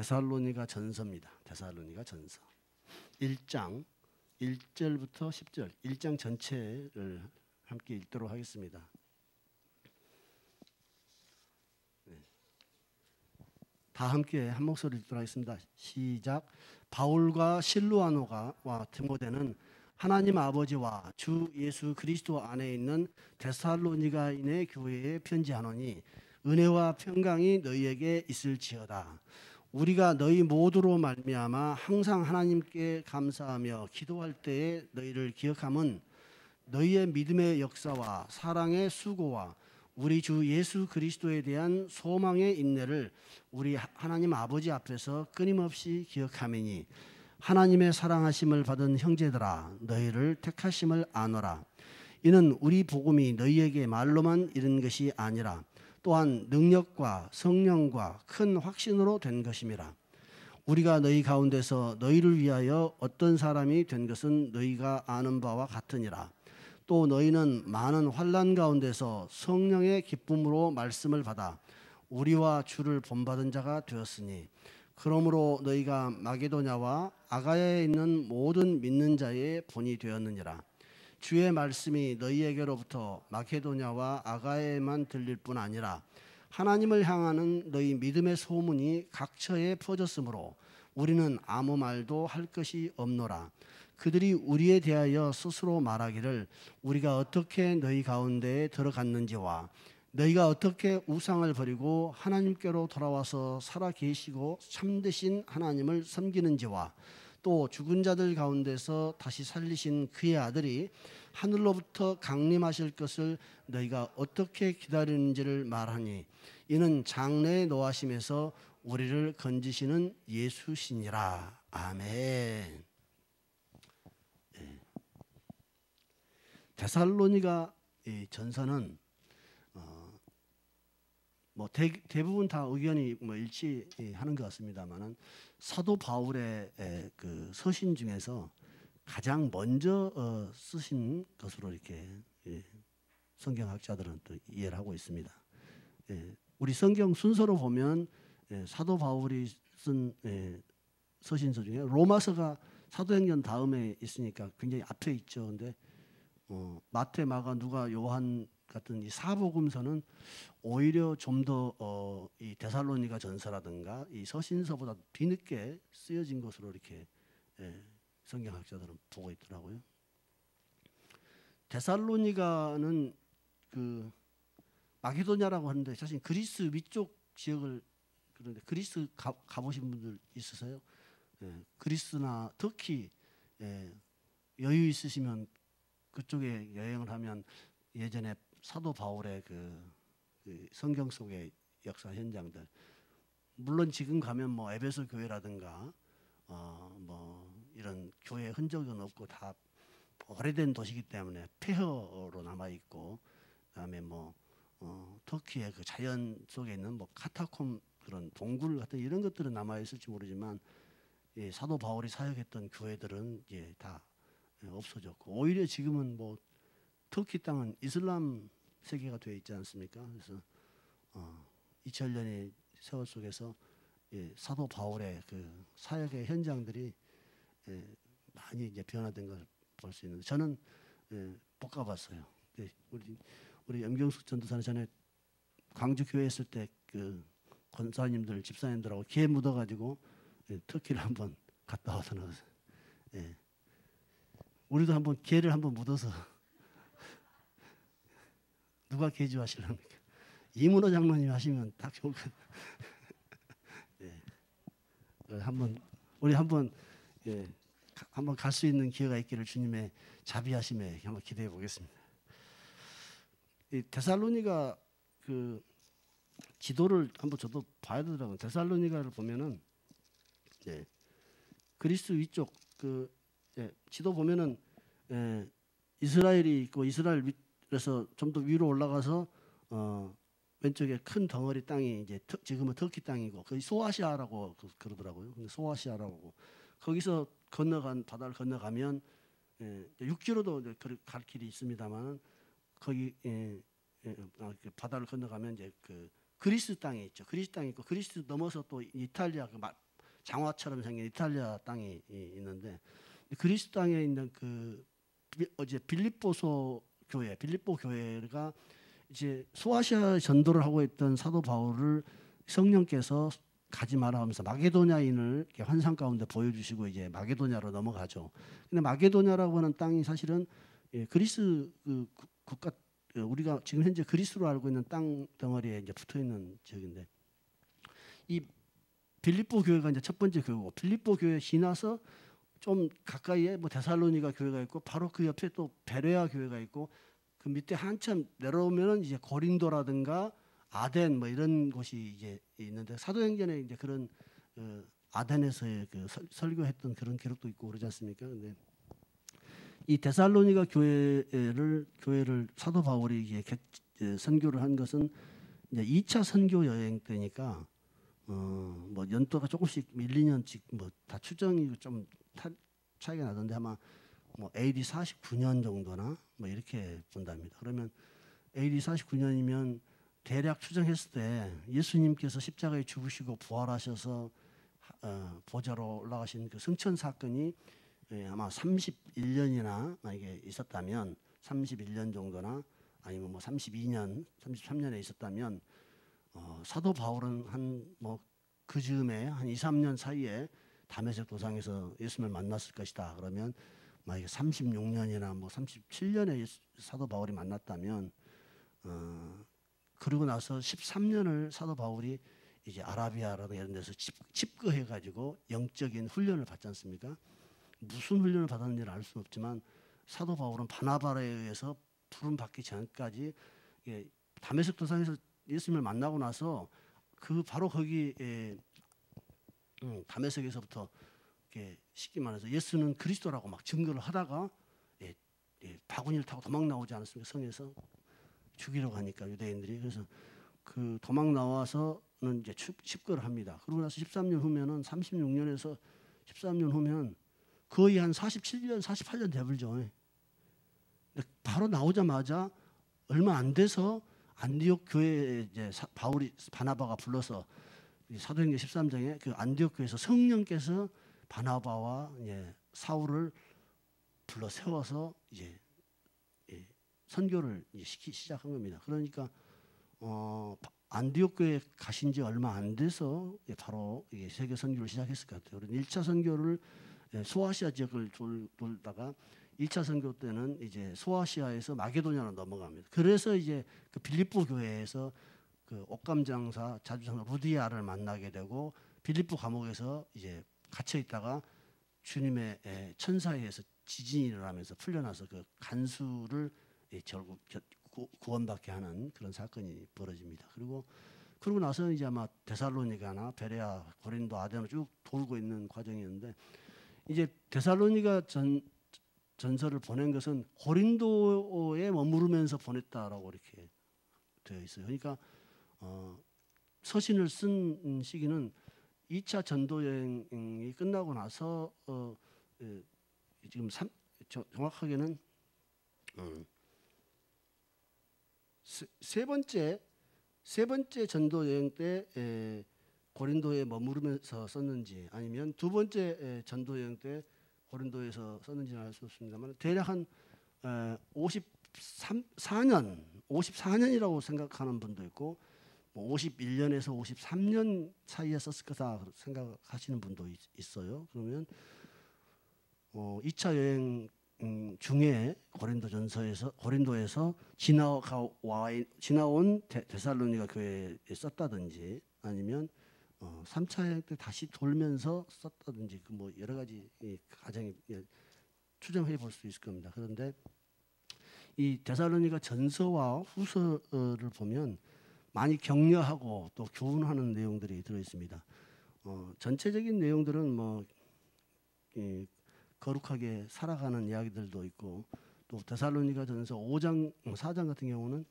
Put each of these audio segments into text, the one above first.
데살로니가 전서입니다. 데살로니가 전서 1장 1절부터 10절 1장 전체를 함께 읽도록 하겠습니다. 다 함께 한 목소리 읽도록 하겠습니다. 시작. 바울과 실루아노와 디모데는 하나님 아버지와 주 예수 그리스도 안에 있는 데살로니가인의 교회에 편지하노니 은혜와 평강이 너희에게 있을지어다. 우리가 너희 모두로 말미암아 항상 하나님께 감사하며 기도할 때에 너희를 기억함은 너희의 믿음의 역사와 사랑의 수고와 우리 주 예수 그리스도에 대한 소망의 인내를 우리 하나님 아버지 앞에서 끊임없이 기억함이니 하나님의 사랑하심을 받은 형제들아 너희를 택하심을 아노라. 이는 우리 복음이 너희에게 말로만 이른 것이 아니라 또한 능력과 성령과 큰 확신으로 된 것임이라. 우리가 너희 가운데서 너희를 위하여 어떤 사람이 된 것은 너희가 아는 바와 같으니라. 또 너희는 많은 환난 가운데서 성령의 기쁨으로 말씀을 받아 우리와 주를 본받은 자가 되었으니 그러므로 너희가 마게도냐와 아가야에 있는 모든 믿는 자의 본이 되었느니라. 주의 말씀이 너희에게로부터 마게도냐와 아가야에만 들릴 뿐 아니라 하나님을 향하는 너희 믿음의 소문이 각처에 퍼졌으므로 우리는 아무 말도 할 것이 없노라. 그들이 우리에 대하여 스스로 말하기를 우리가 어떻게 너희 가운데에 들어갔는지와 너희가 어떻게 우상을 버리고 하나님께로 돌아와서 살아 계시고 참되신 하나님을 섬기는지와 또 죽은 자들 가운데서 다시 살리신 그의 아들이 하늘로부터 강림하실 것을 너희가 어떻게 기다리는지를 말하니 이는 장래의 노하심에서 우리를 건지시는 예수시니라. 아멘. 데살로니가 전서는 대부분 다 의견이 일치하는 것 같습니다만은 사도 바울의 그 서신 중에서 가장 먼저 쓰신 것으로 이렇게 성경학자들은 또 이해를 하고 있습니다. 우리 성경 순서로 보면 사도 바울이 쓴 서신서 중에 로마서가 사도행전 다음에 있으니까 굉장히 앞에 있죠. 근데 마태, 마가, 누가, 요한 같은 이 사복음서는 오히려 좀 더 이 데살로니가 전서라든가 이 서신서보다 뒤늦게 쓰여진 것으로 이렇게 성경학자들은 보고 있더라고요. 데살로니가는 그 마게도냐라고 하는데 사실 그리스 위쪽 지역을 그런데 그리스 가보신 분들 있으세요? 그리스나 터키 여유 있으시면 그쪽에 여행을 하면 예전에 사도 바울의 그 성경 속의 역사 현장들 물론 지금 가면 뭐 에베소 교회라든가 뭐 이런 교회 흔적은 없고 다 오래된 도시이기 때문에 폐허로 남아 있고 그다음에 뭐 터키의 그 자연 속에 있는 뭐 카타콤 그런 동굴 같은 이런 것들은 남아 있을지 모르지만 사도 바울이 사역했던 교회들은 다 없어졌고 오히려 지금은 뭐 터키 땅은 이슬람 세계가 되어 있지 않습니까? 그래서 2000년의 세월 속에서 사도 바울의 그 사역의 현장들이 많이 이제 변화된 걸 볼 수 있는데 저는 못 가봤어요. 우리 염경숙 전도사는 전에 광주 교회 있을 때 그 권사님들 집사님들하고 개 묻어가지고 터키를 한번 갔다 와서는 우리도 한번 개를 한번 묻어서 누가 개주 하시랍니까? 이문호 장로님이 하시면 딱 좋을 것 같아요. 우리 한번 갈 수 있는 기회가 있기를 주님의 자비하심에 한번 기대해 보겠습니다. 이 데살로니가 그 지도를 한번 저도 봐야 되더라고요. 데살로니가를 보면은 그리스 위쪽 그 지도 보면은 이스라엘이 있고 이스라엘 밑에서 좀 더 위로 올라가서 왼쪽에 큰 덩어리 땅이 이제 지금은 터키 땅이고 거기 소아시아라고 그러더라고요. 근데 소아시아라고 거기서 바다를 건너가면 6km도 갈 길이 있습니다만 거기 바다를 건너가면 이제 그 그리스 땅이 있죠. 그리스 땅이 있고 그리스 넘어서 또 이탈리아 그 장화처럼 생긴 이탈리아 땅이 있는데 그리스 땅에 있는 그 어제 빌립보 교회가 이제 소아시아 전도를 하고 있던 사도 바울을 성령께서 가지 마라 하면서 마게도냐인을 이렇게 환상 가운데 보여주시고 이제 마게도냐로 넘어가죠. 근데 마게도냐라고 하는 땅이 사실은 그리스 그 국가 우리가 지금 현재 그리스로 알고 있는 땅 덩어리에 이제 붙어 있는 지역인데 이 빌립보 교회가 이제 첫 번째 교회고 빌립보 교회 지나서 좀 가까이에 뭐 데살로니가 교회가 있고 바로 그 옆에 또 베레아 교회가 있고 그 밑에 한참 내려오면은 이제 고린도라든가 아덴 뭐 이런 곳이 이제 있는데 사도행전에 이제 그런 아덴에서의 그 설교했던 그런 기록도 있고 그러지 않습니까? 근데 이 데살로니가 교회를 사도 바울이 이제 선교를 한 것은 이제 2차 선교 여행 때니까 뭐 연도가 조금씩 1, 2년씩 뭐 다 추정이 좀 차이가 나던데 아마 뭐 AD 49년 정도나 뭐 이렇게 본답니다. 그러면 AD 49년이면 대략 추정했을 때 예수님께서 십자가에 죽으시고 부활하셔서 보좌로 올라가신 그 승천 사건이 아마 31년이나 만약에 있었다면 31년 정도나 아니면 뭐 32년, 33년에 있었다면 사도 바울은 한 뭐 그 즈음에 한 2, 3년 사이에 다메섹 도상에서 예수님을 만났을 것이다. 그러면 만약에 36년이나 뭐 37년에 사도 바울이 만났다면 그러고 나서 13년을 사도 바울이 이제 아라비아라든가 이런 데서 집거해 가지고 영적인 훈련을 받지 않습니까? 무슨 훈련을 받았는지는 알 수는 없지만 사도 바울은 바나바에 의해서 부름 받기 전까지 다메섹 도상에서 예수님을 만나고 나서 그 바로 거기 다메섹에서부터 쉽게 말해서 예수는 그리스도라고 막 증거를 하다가 바구니를 타고 도망 나오지 않았습니까? 성에서 죽이려고 하니까 유대인들이. 그래서 그 도망 나와서는 이제 집거를 합니다. 그러고 나서 13년 후면은 36년에서 13년 후면 거의 한 47년, 48년 되불죠. 근데 바로 나오자마자 얼마 안 돼서 안디옥 교회에 이제 바나바가 불러서 사도행전 13장에 그 안디옥 교회에서 성령께서 바나바와 이제 사울을 불러 세워서 이제 선교를 시작한 겁니다. 그러니까 안디옥 교회 가신 지 얼마 안 돼서 바로 세계 선교를 시작했을 것 같아요. 그래서 1차 선교를 소아시아 지역을 돌다가 1차 선교 때는 이제 소아시아에서 마게도냐로 넘어갑니다. 그래서 이제 그 빌립보 교회에서 그 옷감 장사 자주장사 루디아를 만나게 되고 빌립보 감옥에서 이제 갇혀 있다가 주님의 천사에 의해서 지진이 일어나면서 풀려나서 그 간수를 결국 구원받게 하는 그런 사건이 벌어집니다. 그러고 나서 이제 아마 데살로니가나 베레아, 고린도, 아덴을 쭉 돌고 있는 과정이었는데 이제 데살로니가 전서를 보낸 것은 고린도에 머무르면서 보냈다라고 이렇게 되어 있어요. 그러니까 서신을 쓴 시기는 2차 전도 여행이 끝나고 나서 지금 정확하게는 세 번째 전도 여행 때 고린도에 머무르면서 썼는지 아니면 두 번째 전도 여행 때 고린도에서 썼는지는 알 수 없습니다만 대략 한 54년이라고 생각하는 분도 있고 뭐 51년에서 53년 사이에 썼을 거다 생각하시는 분도 있어요. 그러면 2차 여행 중에 고린도에서 지나온 데살로니가 교회에 썼다든지 아니면 3차 여행 때 다시 돌면서 썼다든지 그 뭐 여러 가지 가정이 추정해 볼 수 있을 겁니다. 그런데 이 데살로니가 전서와 후서를 보면 많이 격려하고 또 교훈하는 내용들이 들어 있습니다. 전체적인 내용들은 뭐 거룩하게 살아가는 이야기들도 있고 또 데살로니가 전서 5장, 4장 같은 경우는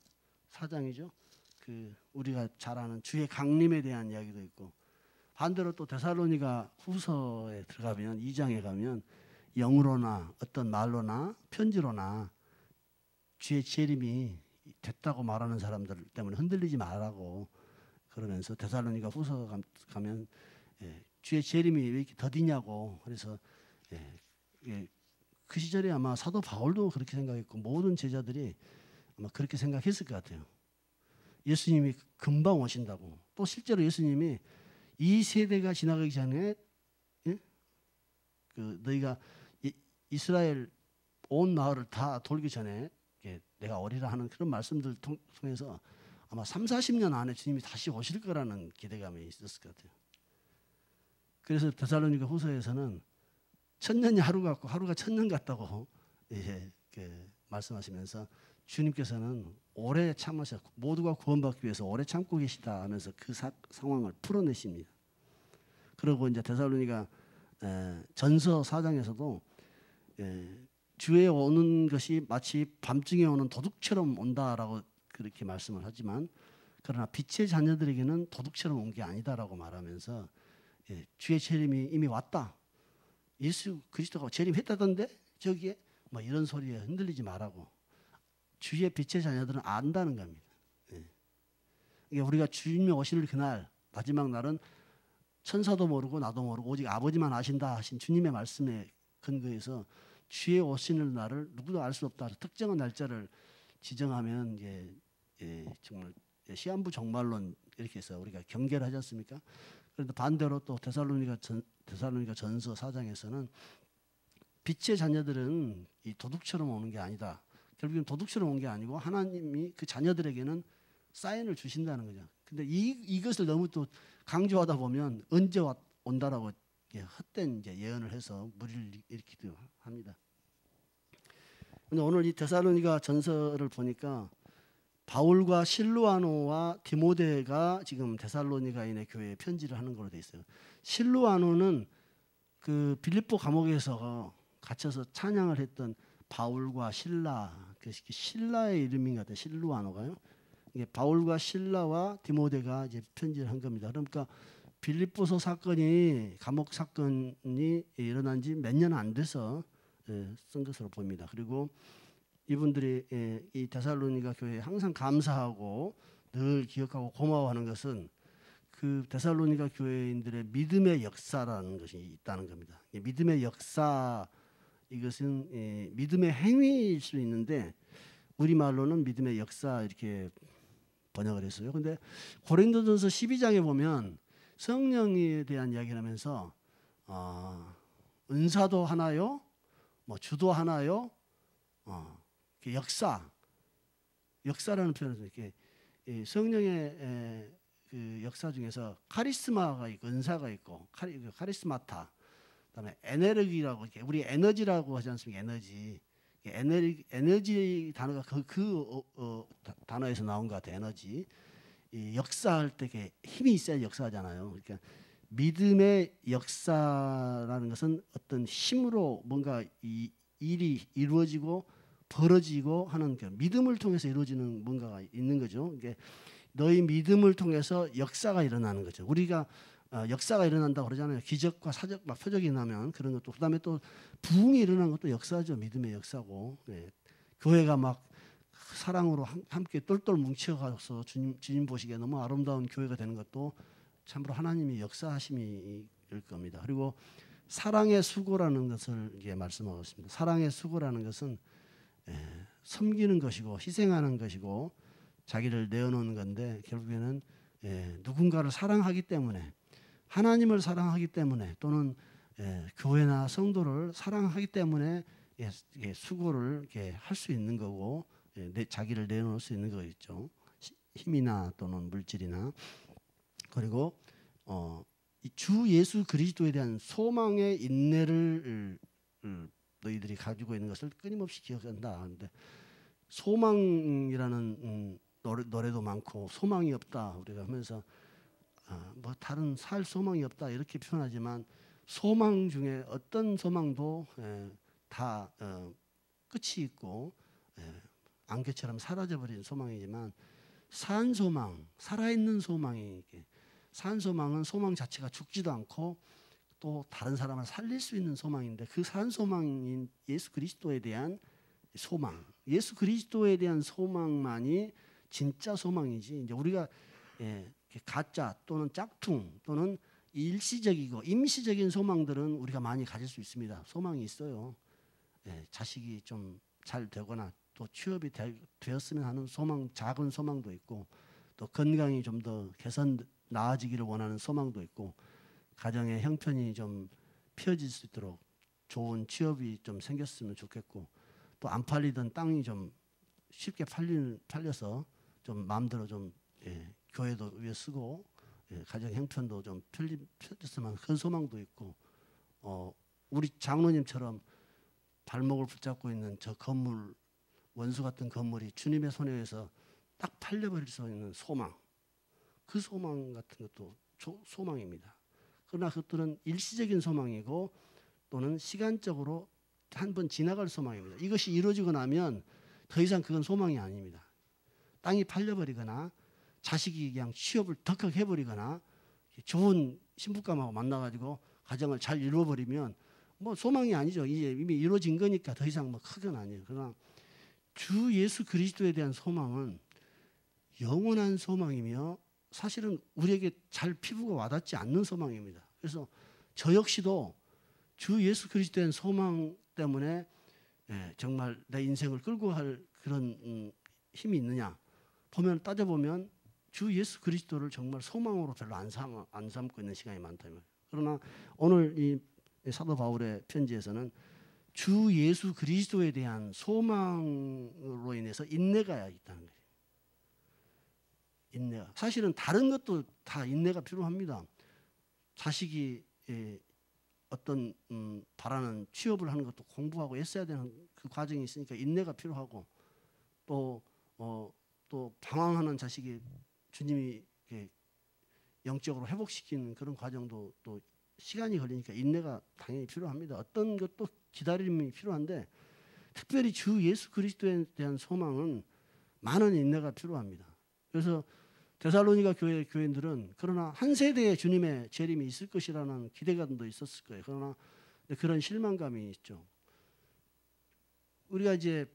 4장이죠. 그 우리가 잘 아는 주의 강림에 대한 이야기도 있고 반대로 또 데살로니가 후서에 들어가면 2장에 가면 영으로나 어떤 말로나 편지로나 주의 재림이 됐다고 말하는 사람들 때문에 흔들리지 말라고 그러면서 데살로니가 후서 가면 주의 재림이 왜 이렇게 더디냐고. 그래서 그 시절에 아마 사도 바울도 그렇게 생각했고 모든 제자들이 아마 그렇게 생각했을 것 같아요. 예수님이 금방 오신다고. 또 실제로 예수님이 이 세대가 지나가기 전에 너희가 이스라엘 온 마을을 다 돌기 전에 내가 오리라 하는 그런 말씀들 통해서 아마 3, 40년 안에 주님이 다시 오실 거라는 기대감이 있었을 것 같아요. 그래서 데살로니가 후서에서는 천년이 하루 같고 하루가 천년 같다고 말씀하시면서 주님께서는 오래 참으셔 모두가 구원받기 위해서 오래 참고 계시다 하면서 그 상황을 풀어내십니다. 그리고 이제 데살로니가 전서 4장에서도 주에 오는 것이 마치 밤중에 오는 도둑처럼 온다라고 그렇게 말씀을 하지만 그러나 빛의 자녀들에게는 도둑처럼 온 게 아니다라고 말하면서 주의 재림이 이미 왔다. 예수 그리스도가 재림했다던데 저기에 뭐 이런 소리에 흔들리지 말라고. 주의 빛의 자녀들은 안다는 겁니다. 그러니까 우리가 주님이 오실 그날 마지막 날은 천사도 모르고 나도 모르고 오직 아버지만 아신다 하신 주님의 말씀에 근거해서 주의 오시는 날을 누구도 알 수 없다. 특정한 날짜를 지정하면 정말 시한부 종말론 이렇게 해서 우리가 경계를 하지 않습니까? 그런데 반대로 또 데살로니가 전서 4장에서는 빛의 자녀들은 이 도둑처럼 오는 게 아니다. 결국엔 도둑처럼 온 게 아니고 하나님이 그 자녀들에게는 사인을 주신다는 거죠. 근데 이것을 너무 또 강조하다 보면 언제 온다라고 헛된 예언을 해서 무리를 일으키기도 합니다. 근데 오늘 이 데살로니가 전서를 보니까 바울과 실루아노와 디모데가 지금 데살로니가인의 교회에 편지를 하는 걸로 돼 있어요. 실루아노는 그 빌립보 감옥에서 갇혀서 찬양을 했던 바울과 실라, 그 실라의 이름인 것 같아요. 실루아노가요. 이게 바울과 실라와 디모데가 이제 편지를 한 겁니다. 그러니까 빌립보서 사건이 감옥 사건이 일어난 지 몇 년 안 돼서 쓴 것으로 보입니다. 그리고 이분들이 이 데살로니가 교회에 항상 감사하고 늘 기억하고 고마워하는 것은 그 데살로니가 교회인들의 믿음의 역사라는 것이 있다는 겁니다. 믿음의 역사 이것은 믿음의 행위일 수 있는데 우리말로는 믿음의 역사 이렇게 번역을 했어요. 그런데 고린도전서 12장에 보면 성령에 대한 이야기를 하면서 은사도 하나요? 뭐 주도 하나요? 역사라는 표현을 이렇게 성령의 그 역사 중에서 카리스마가 있고 은사가 있고 카리스마타, 그다음에 에너지라고 우리 에너지라고 하지 않습니까? 에너지 단어가 그 단어에서 나온 것 같아요. 에너지. 이 역사할 때 힘이 있어야 역사하잖아요. 그러니까 믿음의 역사라는 것은 어떤 힘으로 뭔가 이 일이 이루어지고 벌어지고 하는 믿음을 통해서 이루어지는 뭔가가 있는 거죠. 이게 너희 믿음을 통해서 역사가 일어나는 거죠. 우리가 역사가 일어난다고 그러잖아요. 기적과 사적, 막 표적이 나면 그런 것도 그다음에 또 부흥이 일어나는 것도 역사죠. 믿음의 역사고 교회가 막 사랑으로 함께 똘똘 뭉쳐가서 주님 보시기에 너무 아름다운 교회가 되는 것도 참으로 하나님의 역사하심일 겁니다. 그리고 사랑의 수고라는 것을 이제 말씀하고 있습니다. 사랑의 수고라는 것은 섬기는 것이고 희생하는 것이고 자기를 내어놓는 건데 결국에는 누군가를 사랑하기 때문에 하나님을 사랑하기 때문에 또는 교회나 성도를 사랑하기 때문에 수고를 할 수 있는 거고 자기를 내놓을 수 있는 거겠죠. 힘이나 또는 물질이나. 그리고 주 예수 그리스도에 대한 소망의 인내를 너희들이 가지고 있는 것을 끊임없이 기억한다 하는데 소망이라는 노래도 많고 소망이 없다 우리가 하면서 뭐 다른 살 소망이 없다 이렇게 표현하지만 소망 중에 어떤 소망도 다 끝이 있고 안개처럼 사라져버린 소망이지만 산 소망, 살아있는 소망이 산 소망은 소망 자체가 죽지도 않고 또 다른 사람을 살릴 수 있는 소망인데 그 산 소망인 예수 그리스도에 대한 소망, 예수 그리스도에 대한 소망만이 진짜 소망이지. 이제 우리가 가짜 또는 짝퉁 또는 일시적이고 임시적인 소망들은 우리가 많이 가질 수 있습니다. 소망이 있어요. 예, 자식이 좀 잘 되거나 또 취업이 되었으면 하는 소망, 작은 소망도 있고, 또 건강이 좀 더 나아지기를 원하는 소망도 있고, 가정의 형편이 좀 펴질 수 있도록 좋은 취업이 좀 생겼으면 좋겠고, 또 안 팔리던 땅이 좀 쉽게 팔려서 좀 마음대로 좀 교회도 위에 쓰고 가정 형편도 좀 펴졌으면 큰 소망도 있고, 우리 장로님처럼 발목을 붙잡고 있는 저 건물, 원수 같은 건물이 주님의 손에 의해서 딱 팔려버릴 수 있는 소망, 그 소망 같은 것도 소망입니다. 그러나 그것들은 일시적인 소망이고 또는 시간적으로 한 번 지나갈 소망입니다. 이것이 이루어지고 나면 더 이상 그건 소망이 아닙니다. 땅이 팔려버리거나 자식이 그냥 취업을 덜컥 해버리거나 좋은 신부감하고 만나가지고 가정을 잘 이루어버리면 뭐 소망이 아니죠. 이제 이미 이루어진 거니까 더 이상 뭐 크건 아니에요. 그러나 주 예수 그리스도에 대한 소망은 영원한 소망이며 사실은 우리에게 잘 피부가 와닿지 않는 소망입니다. 그래서 저 역시도 주 예수 그리스도에 대한 소망 때문에 정말 내 인생을 끌고 갈 그런 힘이 있느냐 보면, 따져보면 주 예수 그리스도를 정말 소망으로 별로 안 삼고 있는 시간이 많다. 그러나 오늘 이 사도 바울의 편지에서는 주 예수 그리스도에 대한 소망으로 인해서 인내가 있다는 거예요. 인내가. 사실은 다른 것도 다 인내가 필요합니다. 자식이 어떤 바라는 취업을 하는 것도 공부하고 애써야 되는 그 과정이 있으니까 인내가 필요하고, 또 방황하는 자식이 주님이 영적으로 회복시키는 그런 과정도 또 시간이 걸리니까 인내가 당연히 필요합니다. 어떤 것도 기다림이 필요한데 특별히 주 예수 그리스도에 대한 소망은 많은 인내가 필요합니다. 그래서 데살로니가 교인들은 그러나 한 세대에 주님의 재림이 있을 것이라는 기대감도 있었을 거예요. 그러나 그런 실망감이 있죠. 우리가 이제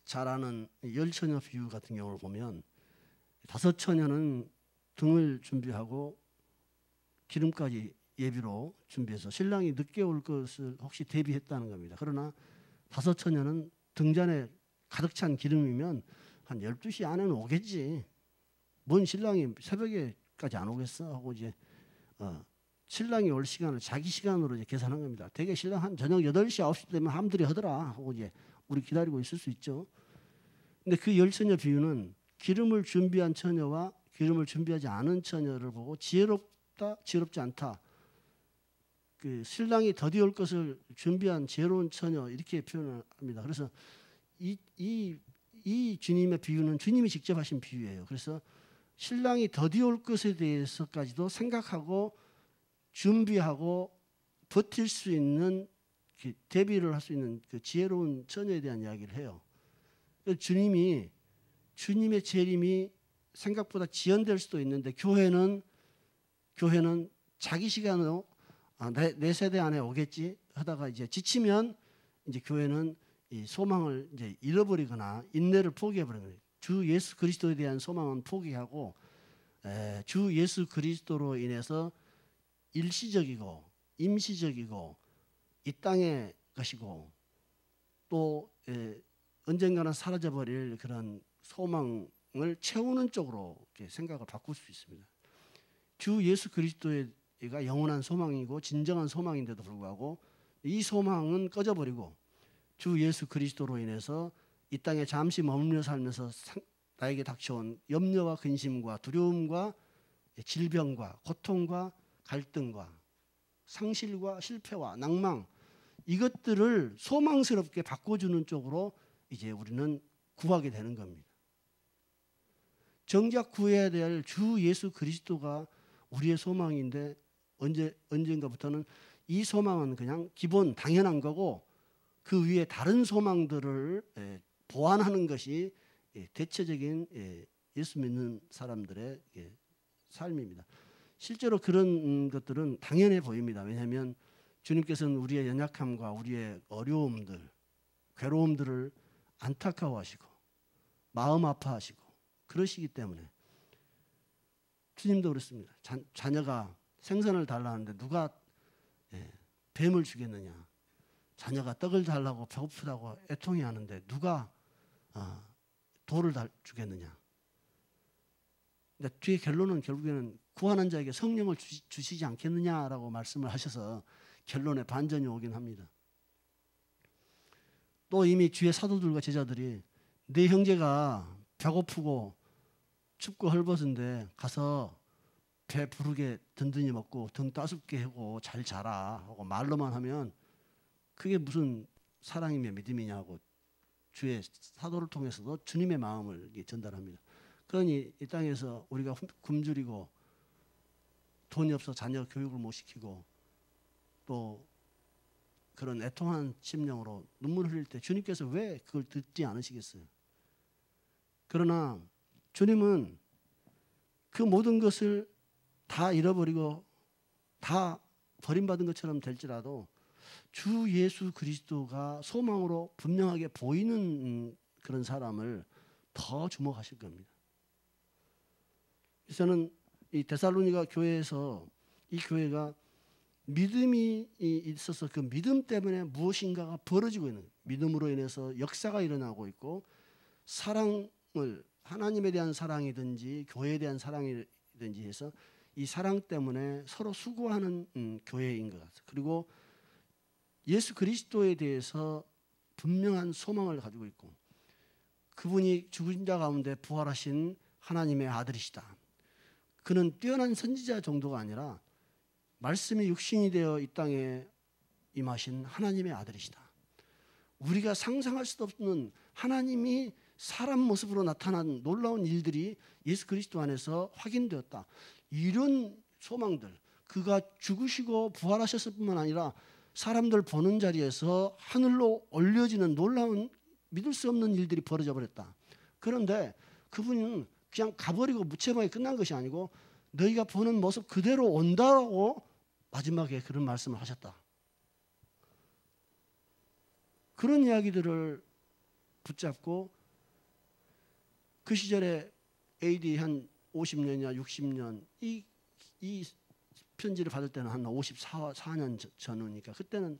잘 아는 열처녀 비유 같은 경우를 보면, 5처녀는 등을 준비하고 기름까지 예비로 준비해서 신랑이 늦게 올 것을 혹시 대비했다는 겁니다. 그러나 5처녀는 등잔에 가득 찬 기름이면 한 12시 안에는 오겠지. 뭔 신랑이 새벽에까지 안 오겠어 하고 이제 신랑이 올 시간을 자기 시간으로 이제 계산한 겁니다. 대개 신랑 한 저녁 8시 9시 되면 함들이 하더라 하고 이제 우리 기다리고 있을 수 있죠. 근데 그 열처녀 비유는 기름을 준비한 처녀와 기름을 준비하지 않은 처녀를 보고 지혜롭다, 지혜롭지 않다. 그 신랑이 더디 올 것을 준비한 지혜로운 처녀 이렇게 표현합니다. 그래서 이 주님의 비유는 주님이 직접 하신 비유예요. 그래서 신랑이 더디 올 것에 대해서까지도 생각하고 준비하고 버틸 수 있는 대비를 할 수 있는 그 지혜로운 처녀에 대한 이야기를 해요. 주님의 재림이 생각보다 지연될 수도 있는데 교회는 자기 시간으로 내 세대 안에 오겠지 하다가 이제 지치면 이제 교회는 이 소망을 이제 잃어버리거나 인내를 포기해버리는 거예요. 주 예수 그리스도에 대한 소망은 포기하고 주 예수 그리스도로 인해서 일시적이고 임시적이고 이 땅의 것이고 또 언젠가는 사라져버릴 그런 소망을 채우는 쪽으로 이렇게 생각을 바꿀 수 있습니다. 주 예수 그리스도가 영원한 소망이고 진정한 소망인데도 불구하고 이 소망은 꺼져버리고 주 예수 그리스도로 인해서 이 땅에 잠시 머물며 살면서 나에게 닥쳐온 염려와 근심과 두려움과 질병과 고통과 갈등과 상실과 실패와 낭망, 이것들을 소망스럽게 바꿔주는 쪽으로 이제 우리는 구하게 되는 겁니다. 정작 구해야 될 주 예수 그리스도가 우리의 소망인데 언젠가부터는 이 소망은 그냥 기본 당연한 거고 그 위에 다른 소망들을 보완하는 것이 대체적인 예수 믿는 사람들의 삶입니다. 실제로 그런 것들은 당연해 보입니다. 왜냐하면 주님께서는 우리의 연약함과 우리의 어려움들, 괴로움들을 안타까워하시고 마음 아파하시고 그러시기 때문에 주님도 그렇습니다. 자녀가 생선을 달라는데 누가 뱀을 주겠느냐? 자녀가 떡을 달라고 배고프다고 애통해하는데 누가 돌을 주겠느냐? 근데 뒤에 결론은 결국에는 구하는 자에게 성령을 주시지 않겠느냐라고 말씀을 하셔서 결론에 반전이 오긴 합니다. 또 이미 주의 사도들과 제자들이 네 형제가 배고프고 춥고 헐벗은데 가서 배 부르게 든든히 먹고 등 따숩게 하고 잘 자라 하고 말로만 하면 그게 무슨 사랑이며 믿음이냐고 주의 사도를 통해서도 주님의 마음을 전달합니다. 그러니 이 땅에서 우리가 굶주리고 돈이 없어 자녀 교육을 못 시키고 또 그런 애통한 심령으로 눈물 흘릴 때 주님께서 왜 그걸 듣지 않으시겠어요? 그러나 주님은 그 모든 것을 다 잃어버리고 다 버림받은 것처럼 될지라도 주 예수 그리스도가 소망으로 분명하게 보이는 그런 사람을 더 주목하실 겁니다. 저는 이 데살로니가 교회에서 이 교회가 믿음이 있어서 그 믿음 때문에 무엇인가가 벌어지고 있는, 믿음으로 인해서 역사가 일어나고 있고 사랑을, 하나님에 대한 사랑이든지 교회에 대한 사랑이든지 해서 이 사랑 때문에 서로 수고하는 교회인 것 같아요. 그리고 예수 그리스도에 대해서 분명한 소망을 가지고 있고 그분이 죽은 자 가운데 부활하신 하나님의 아들이시다. 그는 뛰어난 선지자 정도가 아니라 말씀이 육신이 되어 이 땅에 임하신 하나님의 아들이시다. 우리가 상상할 수도 없는 하나님이 사람 모습으로 나타난 놀라운 일들이 예수 그리스도 안에서 확인되었다. 이런 소망들, 그가 죽으시고 부활하셨을 뿐만 아니라 사람들 보는 자리에서 하늘로 올려지는 놀라운 믿을 수 없는 일들이 벌어져 버렸다. 그런데 그분은 그냥 가버리고 무채방에 끝난 것이 아니고 너희가 보는 모습 그대로 온다라고 마지막에 그런 말씀을 하셨다. 그런 이야기들을 붙잡고 그 시절에 AD 한 50년이나 60년 이 편지를 받을 때는 한 54년 전이니까 그때는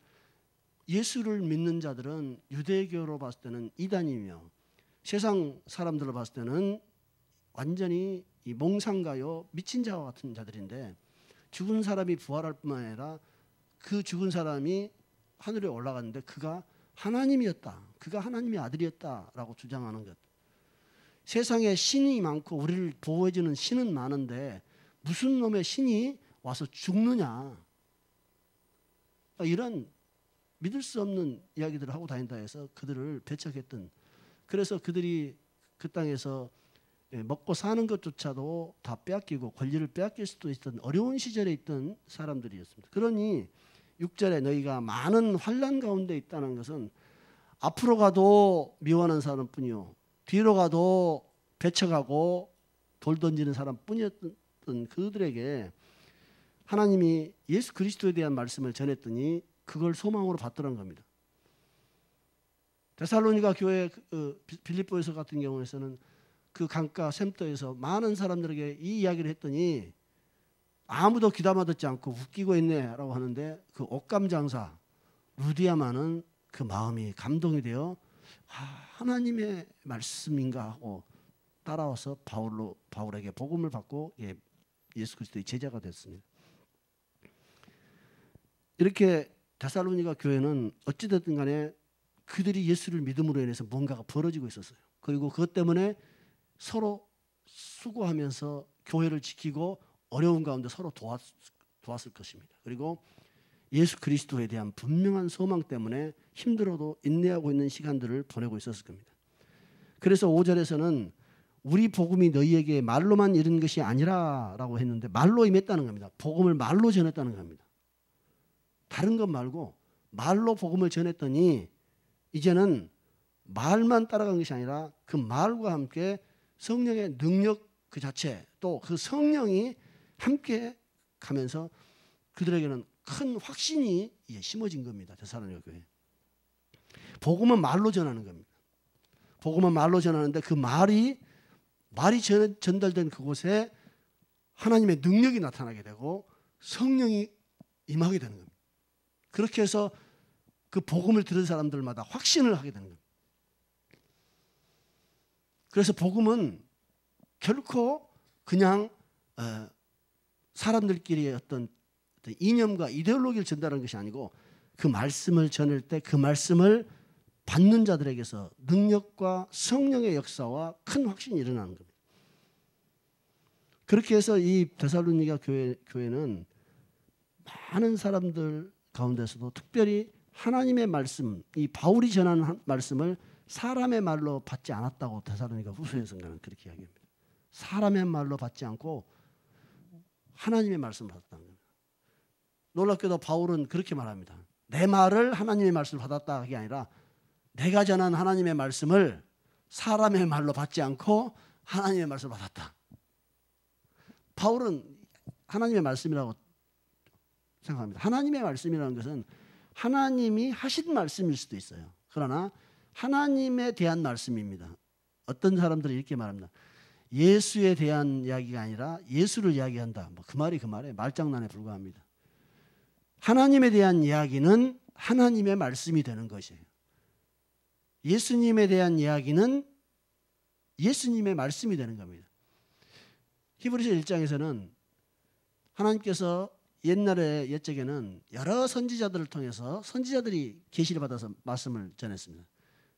예수를 믿는 자들은 유대교로 봤을 때는 이단이며 세상 사람들로 봤을 때는 완전히 이 몽상가요 미친 자와 같은 자들인데 죽은 사람이 부활할 뿐만 아니라 그 죽은 사람이 하늘에 올라갔는데 그가 하나님이었다. 그가 하나님의 아들이었다라고 주장하는 것. 세상에 신이 많고 우리를 보호해주는 신은 많은데 무슨 놈의 신이 와서 죽느냐. 이런 믿을 수 없는 이야기들을 하고 다닌다 해서 그들을 배척했던, 그래서 그들이 그 땅에서 먹고 사는 것조차도 다 빼앗기고 권리를 빼앗길 수도 있던 어려운 시절에 있던 사람들이었습니다. 그러니 6절에 너희가 많은 환난 가운데 있다는 것은 앞으로 가도 미워하는 사람뿐이요 뒤로 가도 배척하고 돌 던지는 사람뿐이었던 그들에게 하나님이 예수 그리스도에 대한 말씀을 전했더니 그걸 소망으로 받더라는 겁니다. 데살로니가 교회 빌립보에서 같은 경우에서는 그 강가 샘터에서 많은 사람들에게 이 이야기를 했더니 아무도 귀담아 듣지 않고 웃기고 있네라고 하는데 그 옷감 장사 루디아만은 그 마음이 감동이 되어 하나님의 말씀인가 하고 따라와서 바울에게 복음을 받고 예수 그리스도의 제자가 됐습니다. 이렇게 데살로니가 교회는 어찌됐든 간에 그들이 예수를 믿음으로 인해서 뭔가가 벌어지고 있었어요. 그리고 그것 때문에 서로 수고하면서 교회를 지키고 어려운 가운데 서로 도왔을 것입니다. 그리고 예수 그리스도에 대한 분명한 소망 때문에 힘들어도 인내하고 있는 시간들을 보내고 있었을 겁니다. 그래서 5절에서는 우리 복음이 너희에게 말로만 이른 것이 아니라 라고 했는데 말로 임했다는 겁니다. 복음을 말로 전했다는 겁니다. 다른 것 말고 말로 복음을 전했더니 이제는 말만 따라간 것이 아니라 그 말과 함께 성령의 능력 그 자체 또 그 성령이 함께 가면서 그들에게는 큰 확신이 심어진 겁니다. 데살로니가 교회. 복음은 말로 전하는 겁니다. 복음은 말로 전하는데 그 말이 전달된 그곳에 하나님의 능력이 나타나게 되고 성령이 임하게 되는 겁니다. 그렇게 해서 그 복음을 들은 사람들마다 확신을 하게 되는 겁니다. 그래서 복음은 결코 그냥 사람들끼리의 어떤 이념과 이데올로기를 전달하는 것이 아니고 그 말씀을 전할 때 그 말씀을 받는 자들에게서 능력과 성령의 역사와 큰 확신이 일어나는 겁니다. 그렇게 해서 이 데살로니가 교회는 많은 사람들 가운데서도 특별히 하나님의 말씀, 이 바울이 전하는 말씀을 사람의 말로 받지 않았다고 데살로니가 후서에서는 그렇게 이야기합니다. 사람의 말로 받지 않고 하나님의 말씀을 받았다는 겁니다. 놀랍게도 바울은 그렇게 말합니다. 내 말을 하나님의 말씀을 받았다 하게 아니라 내가 전한 하나님의 말씀을 사람의 말로 받지 않고 하나님의 말씀을 받았다. 바울은 하나님의 말씀이라고 생각합니다. 하나님의 말씀이라는 것은 하나님이 하신 말씀일 수도 있어요. 그러나 하나님에 대한 말씀입니다. 어떤 사람들이 이렇게 말합니다. 예수에 대한 이야기가 아니라 예수를 이야기한다. 그 말이 그 말에 말장난에 불과합니다. 하나님에 대한 이야기는 하나님의 말씀이 되는 것이에요. 예수님에 대한 이야기는 예수님의 말씀이 되는 겁니다. 히브리서 1장에서는 하나님께서 옛날에 옛적에는 여러 선지자들을 통해서 선지자들이 계시를 받아서 말씀을 전했습니다.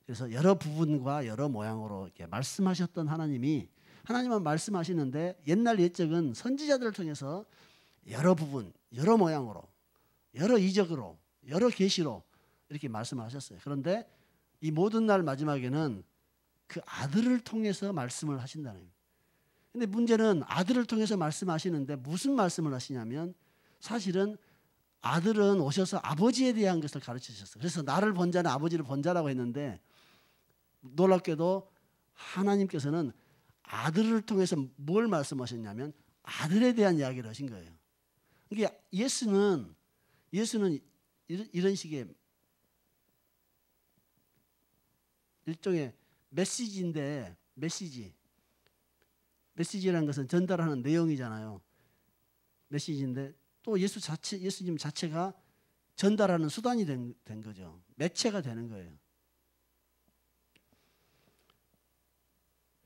그래서 여러 부분과 여러 모양으로 이렇게 말씀하셨던 하나님은 말씀하시는데 옛날 옛적은 선지자들을 통해서 여러 부분, 여러 모양으로, 여러 이적으로, 여러 계시로 이렇게 말씀하셨어요. 그런데 이 모든 날 마지막에는 그 아들을 통해서 말씀을 하신다는 거예요. 근데 문제는 아들을 통해서 말씀하시는데 무슨 말씀을 하시냐면 사실은 아들은 오셔서 아버지에 대한 것을 가르치셨어요. 그래서 나를 본 자는 아버지를 본 자라고 했는데 놀랍게도 하나님께서는 아들을 통해서 뭘 말씀하셨냐면 아들에 대한 이야기를 하신 거예요. 그러니까 예수는 이런 식의 일종의 메시지인데 메시지라는 것은 전달하는 내용이잖아요. 메시지인데 또 예수님 자체가 전달하는 수단이 된 거죠. 매체가 되는 거예요.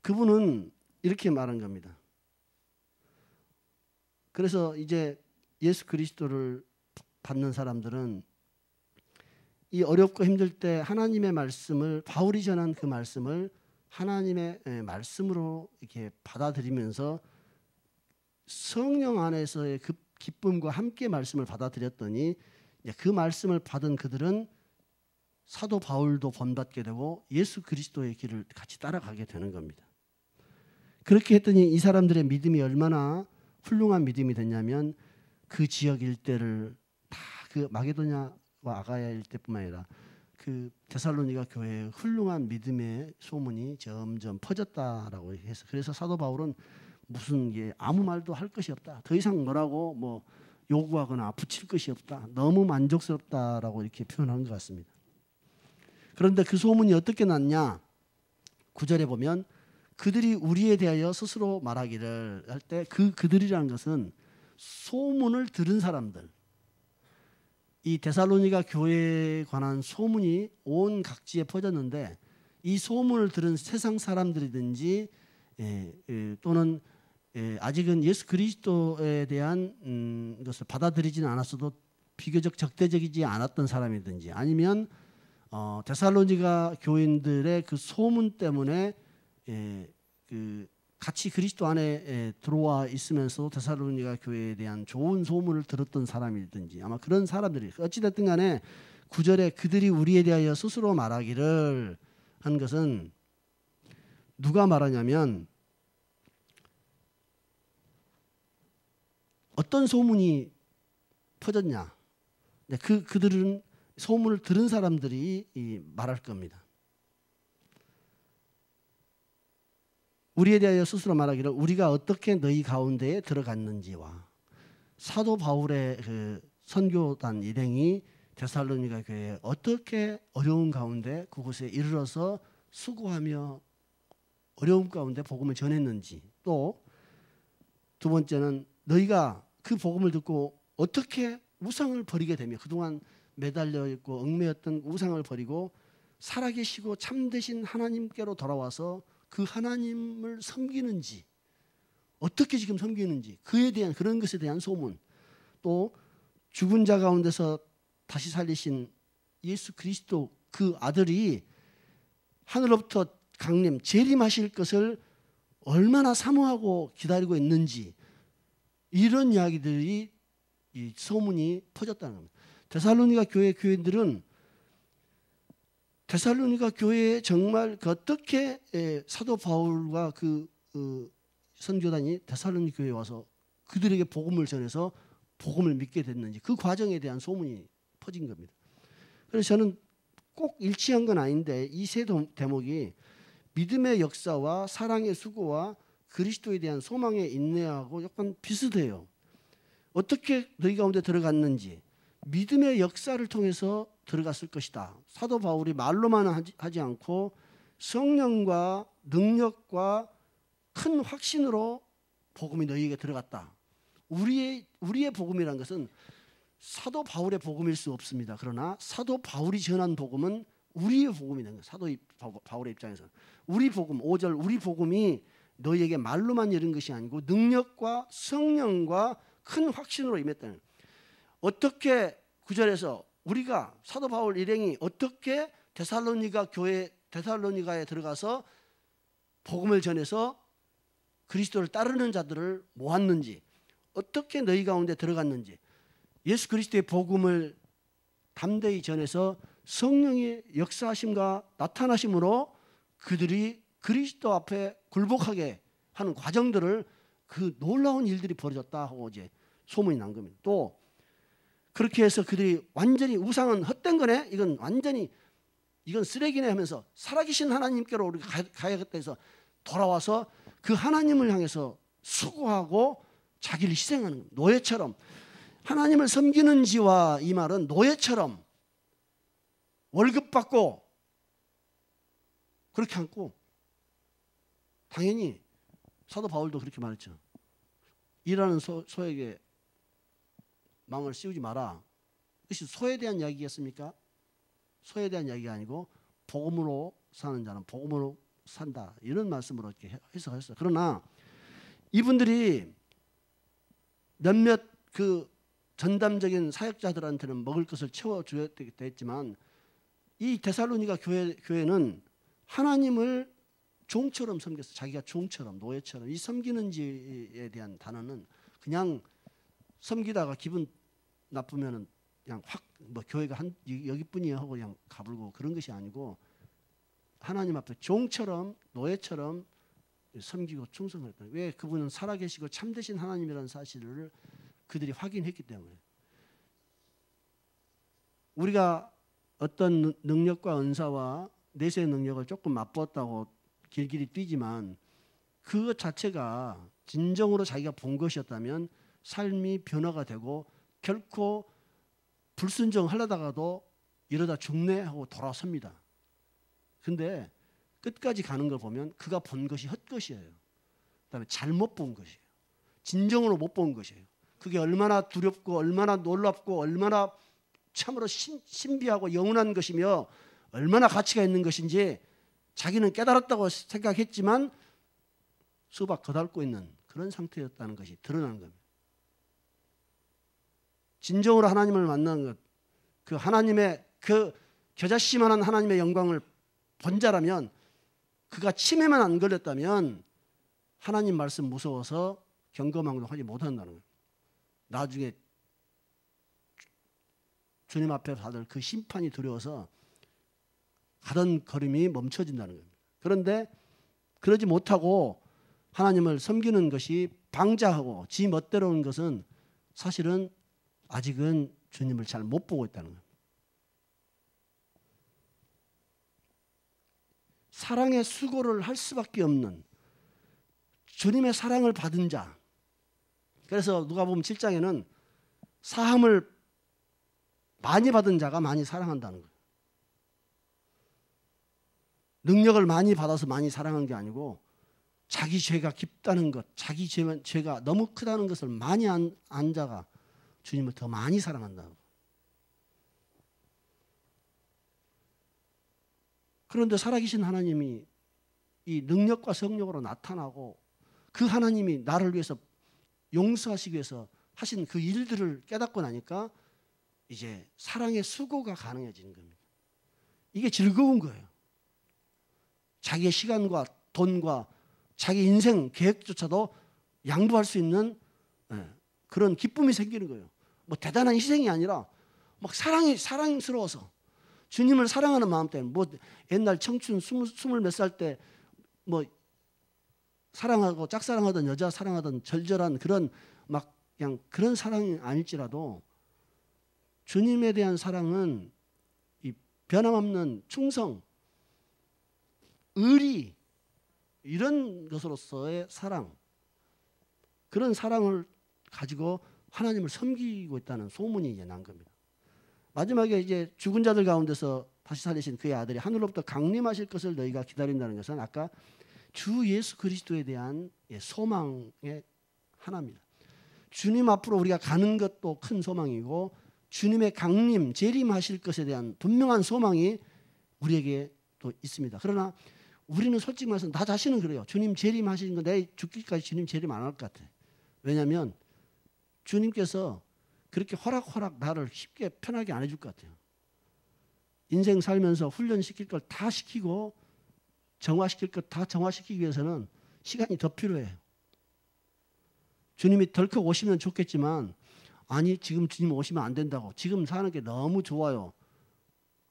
그분은 이렇게 말한 겁니다. 그래서 이제 예수 그리스도를 받는 사람들은 이 어렵고 힘들 때 하나님의 말씀을 바울이 전한 그 말씀을 하나님의 말씀으로 이렇게 받아들이면서 성령 안에서의 그 기쁨과 함께 말씀을 받아들였더니 그 말씀을 받은 그들은 사도 바울도 본받게 되고 예수 그리스도의 길을 같이 따라가게 되는 겁니다. 그렇게 했더니 이 사람들의 믿음이 얼마나 훌륭한 믿음이 됐냐면 그 지역 일대를 다 그 마게도냐와 아가야 일대뿐만 아니라 그 데살로니가 교회의 훌륭한 믿음의 소문이 점점 퍼졌다라고 해서 그래서 사도 바울은 무슨 아무 말도 할 것이 없다. 더 이상 뭐라고 뭐 요구하거나 붙일 것이 없다. 너무 만족스럽다라고 이렇게 표현한 것 같습니다. 그런데 그 소문이 어떻게 났냐? 9절에 보면 그들이 우리에 대하여 스스로 말하기를 할 때 그들이라는 것은 소문을 들은 사람들. 이 데살로니가 교회에 관한 소문이 온 각지에 퍼졌는데 이 소문을 들은 세상 사람들이든지 또는 아직은 예수 그리스도에 대한 것을 받아들이지는 않았어도 비교적 적대적이지 않았던 사람이든지 아니면 데살로니가 교인들의 그 소문 때문에 같이 그리스도 안에 들어와 있으면서 데살로니가 교회에 대한 좋은 소문을 들었던 사람이든지 아마 그런 사람들이 어찌됐든 간에 9절에 그들이 우리에 대하여 스스로 말하기를 한 것은 누가 말하냐면 어떤 소문이 퍼졌냐. 그들은 소문을 들은 사람들이 말할 겁니다. 우리에 대하여 스스로 말하기를 우리가 어떻게 너희 가운데에 들어갔는지와 사도 바울의 그 선교단 일행이 데살로니가 교회에 어떻게 어려운 가운데 그곳에 이르러서 수고하며 어려움 가운데 복음을 전했는지 또 두 번째는 너희가 그 복음을 듣고 어떻게 우상을 버리게 되며 그동안 매달려 있고 얽매였던 우상을 버리고 살아계시고 참되신 하나님께로 돌아와서 그 하나님을 섬기는지, 어떻게 지금 섬기는지, 그에 대한, 그런 것에 대한 소문, 또 죽은 자 가운데서 다시 살리신 예수 그리스도 그 아들이 하늘로부터 강림 재림하실 것을 얼마나 사모하고 기다리고 있는지, 이런 이야기들이, 이 소문이 퍼졌다는 겁니다. 데살로니가 교회 교인들은 데살로니가 교회에 정말 어떻게 사도 바울과 그 선교단이 데살로니 교회에 와서 그들에게 복음을 전해서 복음을 믿게 됐는지, 그 과정에 대한 소문이 퍼진 겁니다. 그래서 저는 꼭 일치한 건 아닌데 이 세 대목이 믿음의 역사와 사랑의 수고와 그리스도에 대한 소망의 인내하고 약간 비슷해요. 어떻게 너희 가운데 들어갔는지, 믿음의 역사를 통해서 들어갔을 것이다. 사도 바울이 말로만 하지 않고 성령과 능력과 큰 확신으로 복음이 너희에게 들어갔다. 우리의 복음이라는 것은 사도 바울의 복음일 수 없습니다. 그러나 사도 바울이 전한 복음은 우리의 복음이 되는 거예요. 사도 바울의 입장에서 우리 복음, 5절 우리 복음이 너희에게 말로만 이른 것이 아니고 능력과 성령과 큰 확신으로 임했다는 거예요. 어떻게 9절에서 우리가 사도 바울 일행이 어떻게 데살로니가에 들어가서 복음을 전해서 그리스도를 따르는 자들을 모았는지, 어떻게 너희 가운데 들어갔는지, 예수 그리스도의 복음을 담대히 전해서 성령의 역사하심과 나타나심으로 그들이 그리스도 앞에 굴복하게 하는 과정들을, 그 놀라운 일들이 벌어졌다 하고 이제 소문이 난 겁니다. 또 그렇게 해서 그들이 완전히 우상은 헛된 거네, 이건 완전히 이건 쓰레기네 하면서 살아계신 하나님께로 우리가 가야겠다 해서 돌아와서 그 하나님을 향해서 수고하고 자기를 희생하는, 노예처럼 하나님을 섬기는지와 이 말은 노예처럼 월급 받고 그렇게 않고, 당연히 사도 바울도 그렇게 말했죠. 일하는 소에게 망을 씌우지 마라. 그것이 소에 대한 이야기겠습니까? 소에 대한 이야기가 아니고 복음으로 사는 자는 복음으로 산다, 이런 말씀으로 이렇게 해석했어요. 그러나 이분들이 몇몇 그 전담적인 사역자들한테는 먹을 것을 채워줘야 됐지만 이 데살로니가 교회는 하나님을 종처럼 섬겼어요. 자기가 종처럼, 노예처럼. 이 섬기는지에 대한 단어는 그냥 섬기다가 기분 나쁘면은 그냥 확 뭐 교회가 여기뿐이야 하고 그냥 가불고 그런 것이 아니고, 하나님 앞에 종처럼, 노예처럼 섬기고 충성했다. 왜? 그분은 살아계시고 참되신 하나님이라는 사실을 그들이 확인했기 때문에. 우리가 어떤 능력과 은사와 내세의 능력을 조금 맛보았다고 길길이 뛰지만 그것 자체가 진정으로 자기가 본 것이었다면 삶이 변화가 되고 결코 불순종하려다가도 이러다 죽네 하고 돌아섭니다. 근데 끝까지 가는 걸 보면 그가 본 것이 헛것이에요. 그다음에 잘못 본 것이에요. 진정으로 못 본 것이에요. 그게 얼마나 두렵고 얼마나 놀랍고 얼마나 참으로 신비하고 영원한 것이며 얼마나 가치가 있는 것인지 자기는 깨달았다고 생각했지만 수박 거달고 있는 그런 상태였다는 것이 드러나는 겁니다. 진정으로 하나님을 만나는 것, 그 하나님의 그 겨자씨만한 하나님의 영광을 본 자라면, 그가 치매만 안 걸렸다면 하나님 말씀 무서워서 경거망동하지 못한다는 거예요. 나중에 주님 앞에 받을 그 심판이 두려워서 가던 걸음이 멈춰진다는 겁니다. 그런데 그러지 못하고 하나님을 섬기는 것이 방자하고 지 멋대로인 것은 사실은 아직은 주님을 잘 못 보고 있다는 거예요. 사랑의 수고를 할 수밖에 없는 주님의 사랑을 받은 자. 그래서 누가복음 7장에는 사함을 많이 받은 자가 많이 사랑한다는 거예요. 능력을 많이 받아서 많이 사랑한 게 아니고 자기 죄가 깊다는 것, 자기 죄가 너무 크다는 것을 많이 안 자가 주님을 더 많이 사랑한다고. 그런데 살아계신 하나님이 이 능력과 성령으로 나타나고 그 하나님이 나를 위해서 용서하시기 위해서 하신 그 일들을 깨닫고 나니까 이제 사랑의 수고가 가능해지는 겁니다. 이게 즐거운 거예요. 자기의 시간과 돈과 자기 인생 계획조차도 양보할 수 있는 그런 기쁨이 생기는 거예요. 뭐 대단한 희생이 아니라 막 사랑스러워서 주님을 사랑하는 마음 때문에 뭐 옛날 청춘 스물 몇 살 때 뭐 사랑하고 짝사랑하던 여자 사랑하던 절절한 그런 막 그냥 그런 사랑이 아닐지라도 주님에 대한 사랑은 이 변함없는 충성, 의리 이런 것으로서의 사랑, 그런 사랑을 가지고 하나님을 섬기고 있다는 소문이 이제 난 겁니다. 마지막에 이제 죽은 자들 가운데서 다시 살리신 그의 아들이 하늘로부터 강림하실 것을 너희가 기다린다는 것은 아까 주 예수 그리스도에 대한 소망의 하나입니다. 주님 앞으로 우리가 가는 것도 큰 소망이고 주님의 강림, 재림하실 것에 대한 분명한 소망이 우리에게 또 있습니다. 그러나 우리는 솔직히 말해서 나 자신은 그래요. 주님 재림하시는 거 내 죽기까지 주님 재림 안 할 것 같아. 왜냐하면 주님께서 그렇게 호락호락 나를 쉽게 편하게 안 해줄 것 같아요. 인생 살면서 훈련시킬 걸 다 시키고 정화시킬 것 다 정화시키기 위해서는 시간이 더 필요해요. 주님이 덜컥 오시면 좋겠지만 아니 지금 주님 오시면 안 된다고. 지금 사는 게 너무 좋아요.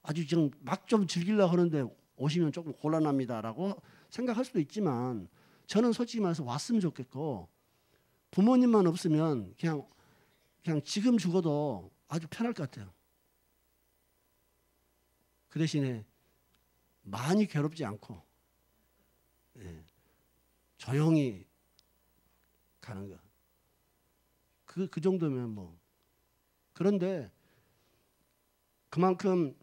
아주 지금 막 좀 즐기려고 하는데 오시면 조금 곤란합니다라고 생각할 수도 있지만 저는 솔직히 말해서 왔으면 좋겠고 부모님만 없으면 그냥 지금 죽어도 아주 편할 것 같아요. 그 대신에 많이 괴롭지 않고 조용히 가는 거. 그 정도면 뭐. 그런데 그만큼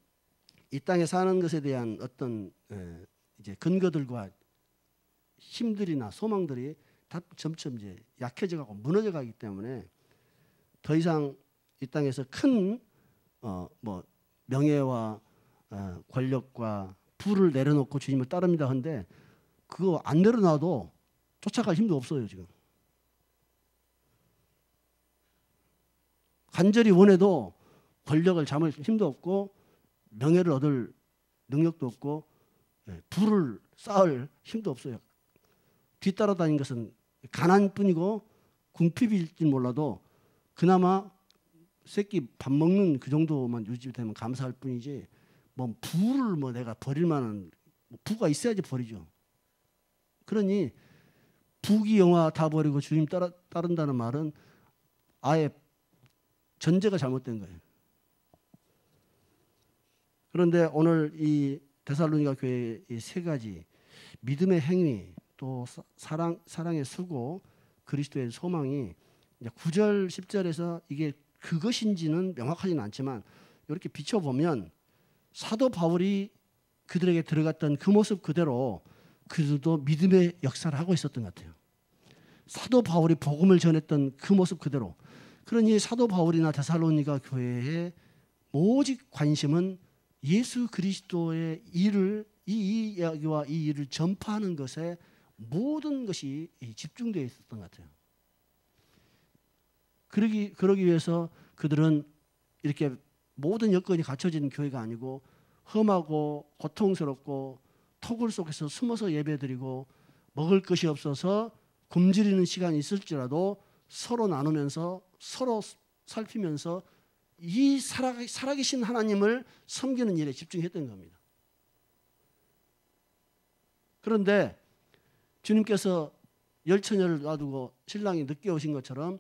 이 땅에 사는 것에 대한 어떤 이제 근거들과 힘들이나 소망들이 다 점점 이제 약해져가고 무너져가기 때문에 더 이상 이 땅에서 큰 뭐 명예와 권력과 부를 내려놓고 주님을 따릅니다 한데 그거 안 내려놔도 쫓아갈 힘도 없어요 지금. 간절히 원해도 권력을 잡을 힘도 없고 명예를 얻을 능력도 없고 부를 쌓을 힘도 없어요. 뒤따라 다니는 것은 가난뿐이고 궁핍일지 몰라도 그나마 새끼 밥 먹는 그 정도만 유지되면 감사할 뿐이지 뭐 부를 뭐 내가 버릴 만한 부가 있어야지 버리죠. 그러니 부귀 영화 다 버리고 주님 따른다는 말은 아예 전제가 잘못된 거예요. 그런데 오늘 이 데살로니가 교회의 이 세 가지 믿음의 행위 또 사랑의 수고 그리스도의 소망이 이제 9절 10절에서 이게 그것인지는 명확하지는 않지만 이렇게 비춰보면 사도 바울이 그들에게 들어갔던 그 모습 그대로 그들도 믿음의 역사를 하고 있었던 것 같아요. 사도 바울이 복음을 전했던 그 모습 그대로. 그러니 사도 바울이나 데살로니가 교회의 오직 관심은 예수 그리스도의 일을 이 이야기와 이 일을 전파하는 것에 모든 것이 집중되어 있었던 것 같아요. 그러기 위해서 그들은 이렇게 모든 여건이 갖춰진 교회가 아니고 험하고 고통스럽고 토굴 속에서 숨어서 예배드리고 먹을 것이 없어서 굶주리는 시간이 있을지라도 서로 나누면서 서로 살피면서 이 살아계신 하나님을 섬기는 일에 집중했던 겁니다. 그런데 주님께서 열처녀를 놔두고 신랑이 늦게 오신 것처럼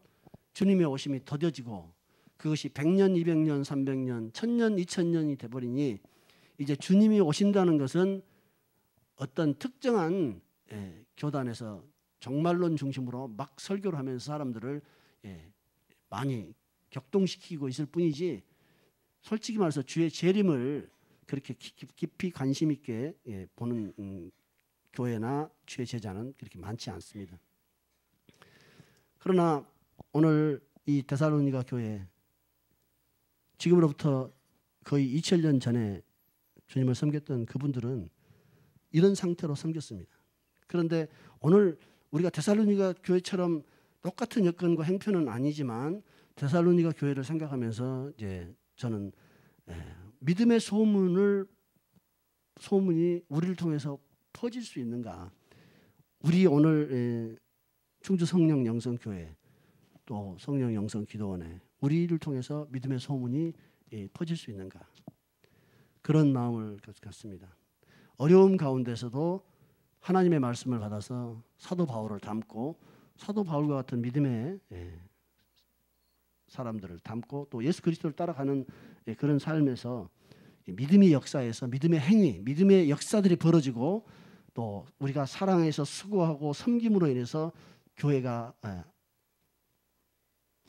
주님의 오심이 더뎌지고 그것이 100년, 200년, 300년, 1000년, 2000년이 돼버리니 이제 주님이 오신다는 것은 어떤 특정한 교단에서 종말론 중심으로 막 설교를 하면서 사람들을 많이 격동시키고 있을 뿐이지 솔직히 말해서 주의 재림을 그렇게 깊이 관심 있게 보는 교회나 주의 제자는 그렇게 많지 않습니다. 그러나 오늘 이 데살로니가 교회 지금으로부터 거의 2000년 전에 주님을 섬겼던 그분들은 이런 상태로 섬겼습니다. 그런데 오늘 우리가 데살로니가 교회처럼 똑같은 여건과 행편은 아니지만 데살로니가 교회를 생각하면서 이제 저는 믿음의 소문이 우리를 통해서 퍼질 수 있는가? 우리 오늘 충주 성령 영성교회 또 성령 영성 기도원에 우리를 통해서 믿음의 소문이 퍼질 수 있는가? 그런 마음을 갖습니다. 어려움 가운데서도 하나님의 말씀을 받아서 사도 바울을 닮고 사도 바울과 같은 믿음의 사람들을 닮고 또 예수 그리스도를 따라가는 그런 삶에서 믿음의 역사에서 믿음의 행위, 믿음의 역사들이 벌어지고 또 우리가 사랑해서 수고하고 섬김으로 인해서 교회가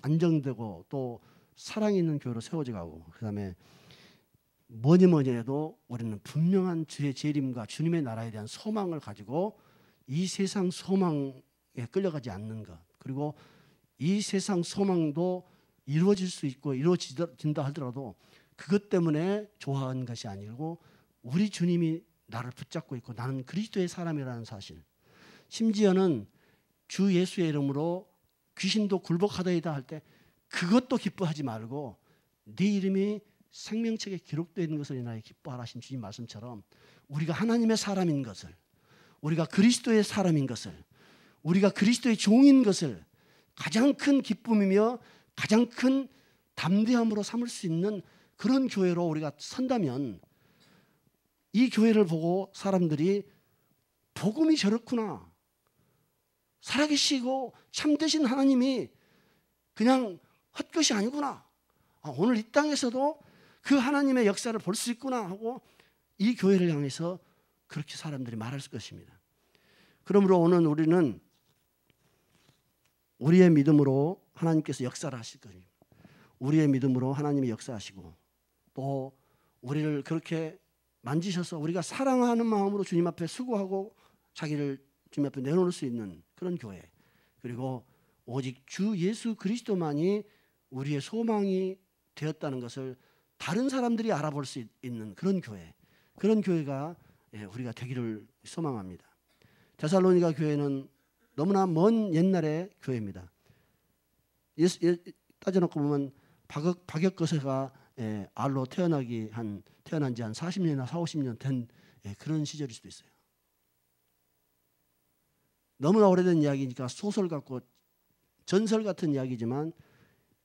안정되고 또 사랑이 있는 교회로 세워져 가고 그다음에 뭐니 해도 우리는 분명한 주의 재림과 주님의 나라에 대한 소망을 가지고 이 세상 소망에 끌려가지 않는 것, 그리고 이 세상 소망도 이루어질 수 있고 이루어진다 하더라도 그것 때문에 좋아하는 것이 아니고 우리 주님이 나를 붙잡고 있고 나는 그리스도의 사람이라는 사실, 심지어는 주 예수의 이름으로 귀신도 굴복하다이다 할 때 그것도 기뻐하지 말고 네 이름이 생명책에 기록되어 있는 것을 인하여 기뻐하라 하신 주님 말씀처럼 우리가 하나님의 사람인 것을, 우리가 그리스도의 사람인 것을, 우리가 그리스도의 종인 것을 가장 큰 기쁨이며 가장 큰 담대함으로 삼을 수 있는 그런 교회로 우리가 선다면 이 교회를 보고 사람들이 복음이 저렇구나, 살아계시고 참되신 하나님이 그냥 헛것이 아니구나, 오늘 이 땅에서도 그 하나님의 역사를 볼 수 있구나 하고 이 교회를 향해서 그렇게 사람들이 말할 것입니다. 그러므로 오늘 우리는 우리의 믿음으로 하나님께서 역사를 하실 것입니다. 우리의 믿음으로 하나님이 역사하시고 또 우리를 그렇게 만지셔서 우리가 사랑하는 마음으로 주님 앞에 수고하고 자기를 주님 앞에 내놓을 수 있는 그런 교회, 그리고 오직 주 예수 그리스도만이 우리의 소망이 되었다는 것을 다른 사람들이 알아볼 수 있는 그런 교회, 그런 교회가 우리가 되기를 소망합니다. 데살로니가 교회는 너무나 먼 옛날의 교회입니다. 따져놓고 보면 박역거세가 알로 태어난 지 한 40년이나 40~50년 된 그런 시절일 수도 있어요. 너무나 오래된 이야기니까 소설 같고 전설 같은 이야기지만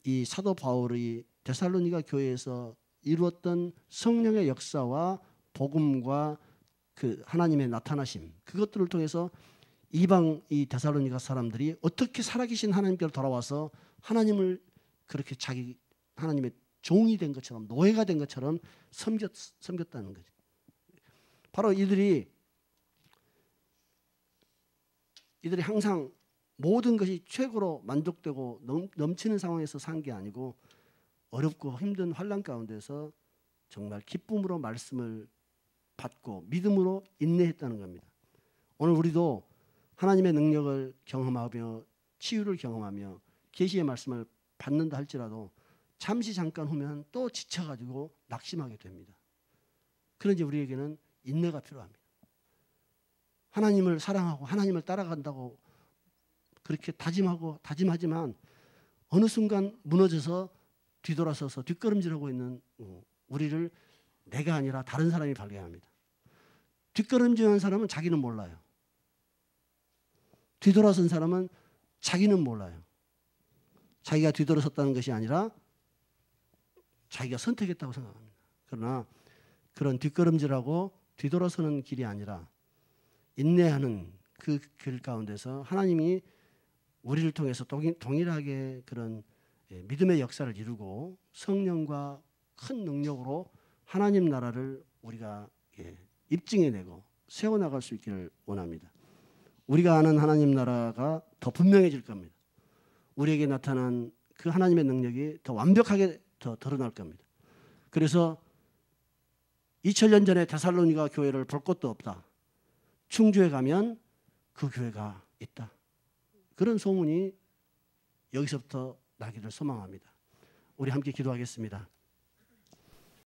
이 사도 바울의 데살로니가 교회에서 이루었던 성령의 역사와 복음과 그 하나님의 나타나심, 그것들을 통해서 이방 이 데살로니가 사람들이 어떻게 살아계신 하나님께로 돌아와서 하나님을 그렇게 자기 하나님의 종이 된 것처럼, 노예가 된 것처럼 섬겼다는 거죠. 바로 이들이 항상 모든 것이 최고로 만족되고 넘치는 상황에서 산 게 아니고 어렵고 힘든 환난 가운데서 정말 기쁨으로 말씀을 받고 믿음으로 인내했다는 겁니다. 오늘 우리도 하나님의 능력을 경험하며 치유를 경험하며 계시의 말씀을 받는다 할지라도 잠시 잠깐 후면 또 지쳐가지고 낙심하게 됩니다. 그런지 우리에게는 인내가 필요합니다. 하나님을 사랑하고 하나님을 따라간다고 그렇게 다짐하지만 어느 순간 무너져서 뒤돌아서서 뒷걸음질하고 있는 우리를 내가 아니라 다른 사람이 발견합니다. 뒷걸음질하는 사람은 자기는 몰라요. 뒤돌아선 사람은 자기는 몰라요. 자기가 뒤돌아섰다는 것이 아니라 자기가 선택했다고 생각합니다. 그러나 그런 뒷걸음질하고 뒤돌아서는 길이 아니라 인내하는 그 길 가운데서 하나님이 우리를 통해서 동일하게 그런 믿음의 역사를 이루고 성령과 큰 능력으로 하나님 나라를 우리가 입증해내고 세워나갈 수 있기를 원합니다. 우리가 아는 하나님 나라가 더 분명해질 겁니다. 우리에게 나타난 그 하나님의 능력이 더 완벽하게 더 드러날 겁니다. 그래서 2000년 전에 데살로니가 교회를 볼 것도 없다, 충주에 가면 그 교회가 있다, 그런 소문이 여기서부터 나기를 소망합니다. 우리 함께 기도하겠습니다.